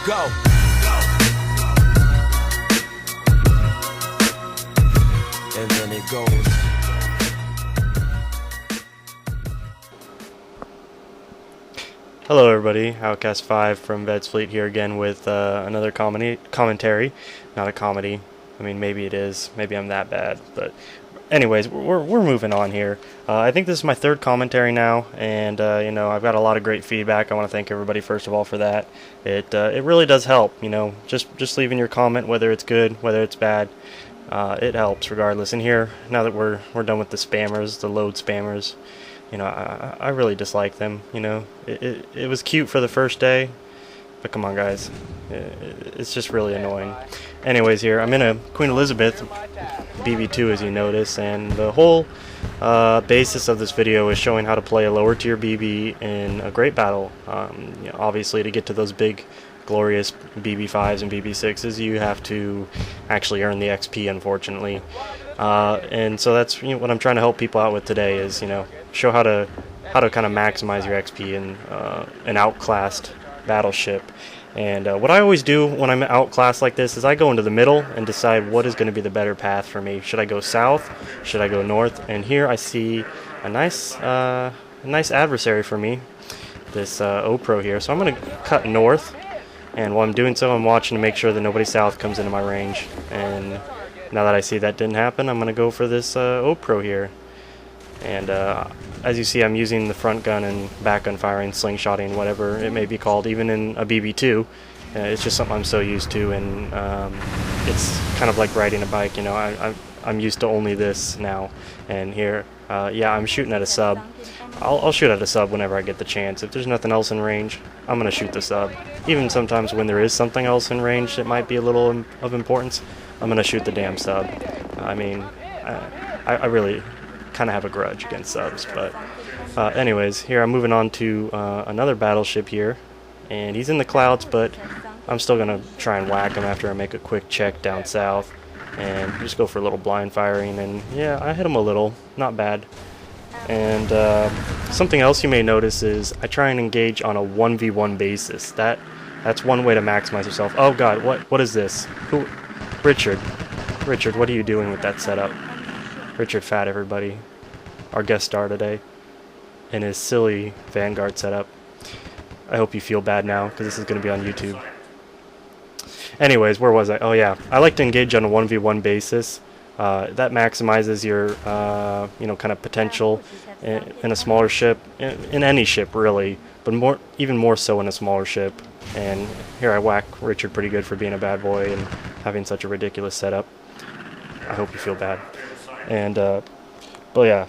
Go. And then it goes. Hello everybody, Outcast 5 from Vets Fleet here again with another commentary. Not a comedy. I mean, maybe it is. Maybe I'm that bad. But anyways, we're moving on here. I think this is my third commentary now, and you know, I've got a lot of great feedback. I want to thank everybody first of all for that. It really does help. You know, just leaving your comment, whether it's good, whether it's bad, it helps regardless. And here, now that we're done with the spammers, the load spammers. You know, I really dislike them. You know, it was cute for the first day, but come on, guys, it's just really annoying. Anyways, here I'm in a Queen Elizabeth BB2, as you notice, and the whole basis of this video is showing how to play a lower tier BB in a great battle. You know, obviously, to get to those big, glorious BB5s and BB6s, you have to actually earn the XP, unfortunately. And so that's, you know, what I'm trying to help people out with today is, you know, show how to kind of maximize your XP in an outclassed battleship. And what I always do when I'm outclassed like this is I go into the middle and decide what is going to be the better path for me. Should I go south? Should I go north? And here I see a nice adversary for me, this O-Pro here. So I'm going to cut north, and while I'm doing so, I'm watching to make sure that nobody south comes into my range. And now that I see that didn't happen, I'm going to go for this O-Pro here. And as you see, I'm using the front gun and back gun firing, slingshotting, whatever it may be called, even in a BB2. It's just something I'm so used to, and it's kind of like riding a bike. You know, I'm used to only this now. And here, yeah, I'm shooting at a sub. I'll shoot at a sub whenever I get the chance. If there's nothing else in range, I'm going to shoot the sub. Even sometimes when there is something else in range that might be a little of importance, I'm going to shoot the damn sub. I mean, I really kind of have a grudge against subs, but anyways, here I'm moving on to another battleship here, and he's in the clouds, but I'm still going to try and whack him after I make a quick check down south, and just go for a little blind firing, and yeah, I hit him a little, not bad. And something else you may notice is I try and engage on a 1v1 basis. That's one way to maximize yourself. Oh god, what is this? Who? Richard, what are you doing with that setup? Richard Fat, everybody, our guest star today, and his silly Vanguard setup. I hope you feel bad now, because this is going to be on YouTube. Anyways, where was I? Oh yeah, I like to engage on a 1v1 basis. That maximizes your, you know, kind of potential in a smaller ship, in any ship really, but even more so in a smaller ship. And here I whack Richard pretty good for being a bad boy and having such a ridiculous setup. I hope you feel bad. And but yeah,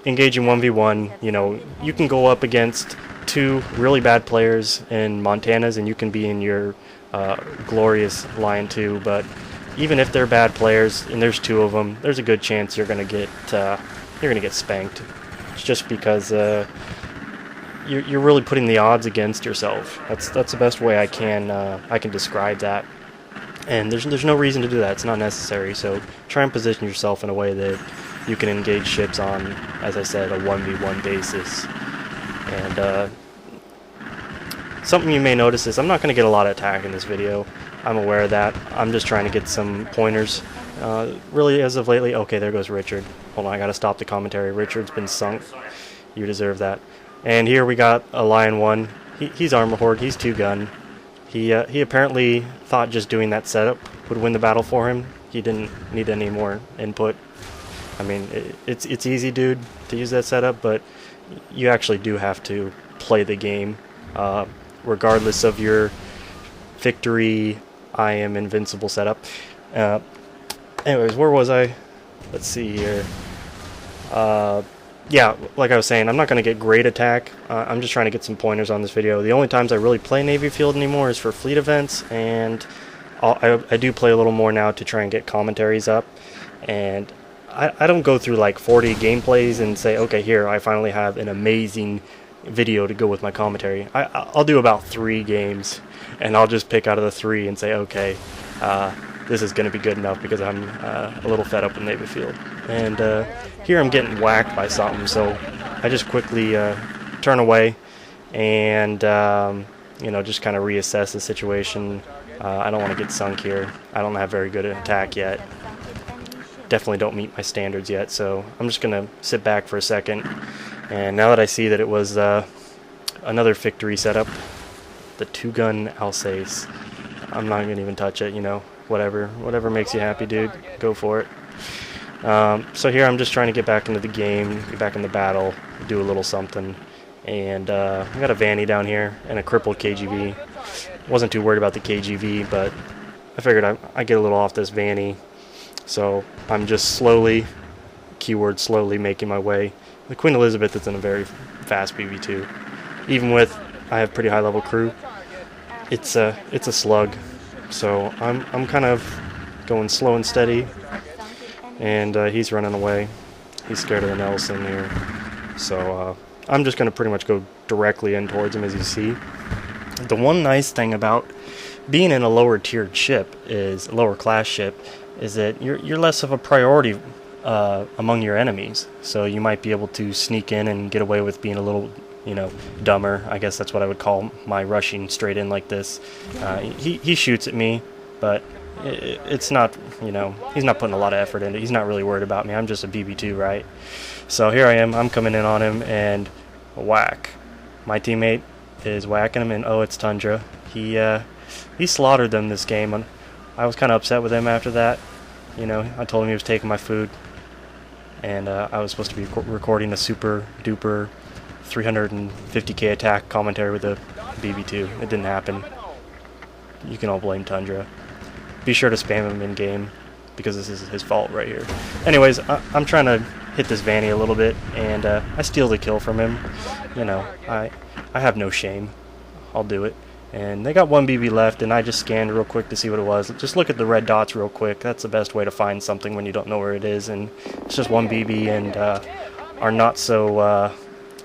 engaging 1v1, you know, you can go up against two really bad players in Montanas and you can be in your glorious line 2, but even if they're bad players and there's two of them, there's a good chance you're gonna get spanked. It's just because you're really putting the odds against yourself. That's the best way I can describe that. And there's no reason to do that. It's not necessary. So try and position yourself in a way that you can engage ships on, as I said, a 1v1 basis. And something you may notice is I'm not going to get a lot of attack in this video. I'm aware of that. I'm just trying to get some pointers. Really, as of lately, okay, there goes Richard. Hold on, I got to stop the commentary. Richard's been sunk. You deserve that. And here we got a Lion 1. He's Armor Horde. He's 2-gun. He apparently thought just doing that setup would win the battle for him. He didn't need any more input. I mean, it's easy, dude, to use that setup, but you actually do have to play the game, regardless of your victory, I am invincible setup. Anyways, where was I? Let's see here. Yeah, like I was saying, I'm not going to get great attack. I'm just trying to get some pointers on this video. The only times I really play Navy Field anymore is for fleet events, and I do play a little more now to try and get commentaries up. And I don't go through like 40 gameplays and say, okay, here, I finally have an amazing video to go with my commentary. I'll do about 3 games, and I'll just pick out of the 3 and say, okay, this is going to be good enough because I'm a little fed up with Navy Field. And here I'm getting whacked by something, so I just quickly turn away and just kind of reassess the situation. I don't want to get sunk here. I don't have very good attack yet. Definitely don't meet my standards yet, so I'm just going to sit back for a second. And now that I see that it was another victory setup, the 2-gun Alsace, I'm not going to even touch it, whatever makes you happy, dude, go for it. So here I'm just trying to get back into the game, get back in the battle, do a little something. And I got a Vanny down here and a crippled KGV. Wasn't too worried about the KGV, but I figured I'd get a little off this Vanny. So I'm just slowly, keyword slowly, making my way. The Queen Elizabeth is in a very fast BB2. Even with I have pretty high level crew, it's a slug. So I'm kind of going slow and steady, and he's running away. He's scared of the Nelson here. So I'm just gonna pretty much go directly in towards him, as you see. The one nice thing about being in a lower tiered ship, is a lower class ship, is that you're less of a priority among your enemies. So you might be able to sneak in and get away with being a little, dumber. I guess that's what I would call my rushing straight in like this. He shoots at me, but it's not, he's not putting a lot of effort into it. He's not really worried about me. I'm just a BB2, right? So here I am. I'm coming in on him, and whack. My teammate is whacking him, and oh, it's Tundra. He slaughtered them this game, and I was kind of upset with him after that. I told him he was taking my food, and I was supposed to be recording a super duper 350k attack commentary with a BB2. It didn't happen. You can all blame Tundra. Be sure to spam him in game, because this is his fault right here. Anyways, I'm trying to hit this Vanny a little bit, and I steal the kill from him. I have no shame. I'll do it. And they got one BB left, and I just scanned real quick to see what it was. Just look at the red dots real quick. That's the best way to find something when you don't know where it is. And it's just one BB and our not so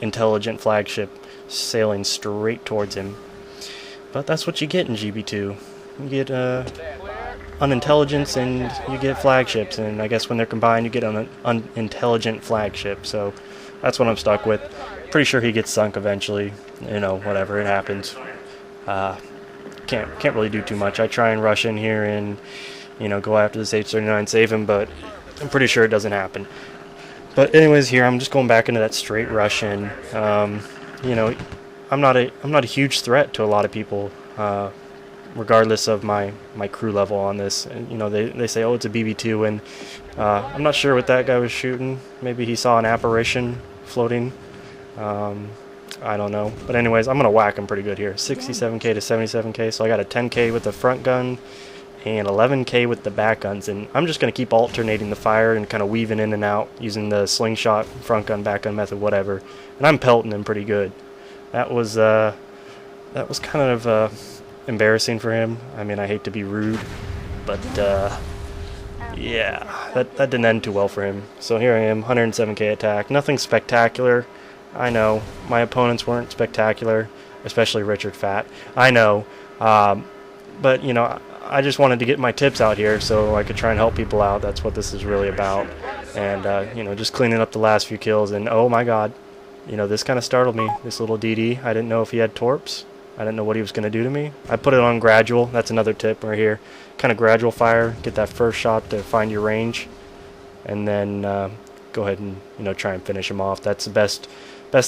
intelligent flagship sailing straight towards him. But that's what you get in GB2. You get unintelligence and you get flagships, and I guess when they're combined you get an unintelligent flagship. So that's what I'm stuck with. Pretty sure he gets sunk eventually. Whatever, it happens. Can't really do too much. I try and rush in here and go after this H-39, save him, but I'm pretty sure it doesn't happen. But anyways, here I'm just going back into that straight rush in. I'm not a huge threat to a lot of people, regardless of my crew level on this. And, they say, oh, it's a BB2, and I'm not sure what that guy was shooting. Maybe he saw an apparition floating. I don't know. But anyways, I'm going to whack him pretty good here. 67k to 77k, so I got a 10k with the front gun and 11k with the back guns. And I'm just going to keep alternating the fire and kind of weaving in and out using the slingshot, front gun, back gun method, whatever. And I'm pelting him pretty good. That was kind of embarrassing for him. I mean, I hate to be rude, but yeah, that didn't end too well for him. So here I am, 107k attack. Nothing spectacular. I know my opponents weren't spectacular, especially Richard Fat. I know, but I just wanted to get my tips out here so I could try and help people out. That's what this is really about. And just cleaning up the last few kills. And oh my God, this kind of startled me. This little DD. I didn't know if he had torps. I didn't know what he was going to do to me. I put it on gradual. That's another tip right here. Kind of gradual fire. Get that first shot to find your range, and then go ahead and try and finish him off. That's the best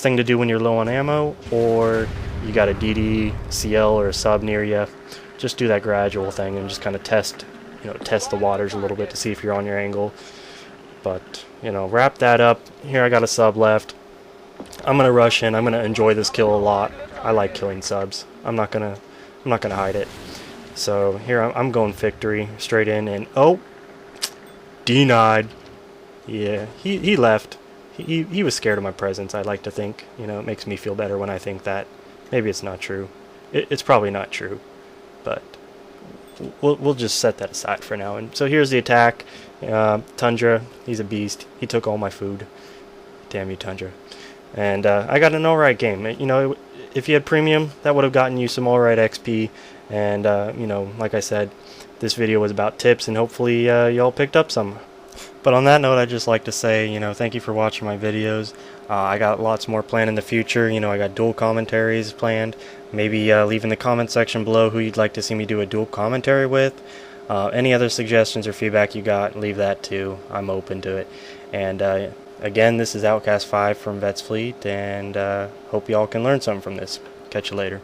thing to do when you're low on ammo, or you got a DD, CL, or a sub near you. Just do that gradual thing and just kind of test the waters a little bit to see if you're on your angle. But wrap that up. Here I got a sub left. I'm gonna rush in. I'm gonna enjoy this kill a lot. I like killing subs. I'm not gonna hide it. So here I'm going victory straight in, and oh, denied. Yeah, he left. He was scared of my presence, I'd like to think. It makes me feel better when I think that. Maybe it's not true. It's probably not true, but we'll just set that aside for now. And so here's the attack. Tundra, he's a beast. He took all my food. Damn you, Tundra. And I got an alright game. If you had premium, that would have gotten you some alright XP. And like I said, this video was about tips, and hopefully y'all picked up some. But But on that note, I'd just like to say, thank you for watching my videos. I got lots more planned in the future. I got dual commentaries planned. Maybe leave in the comment section below who you'd like to see me do a dual commentary with. Any other suggestions or feedback you got, leave that too. I'm open to it. And again, this is Outcast 5 from Vets Fleet, and hope you all can learn something from this. Catch you later.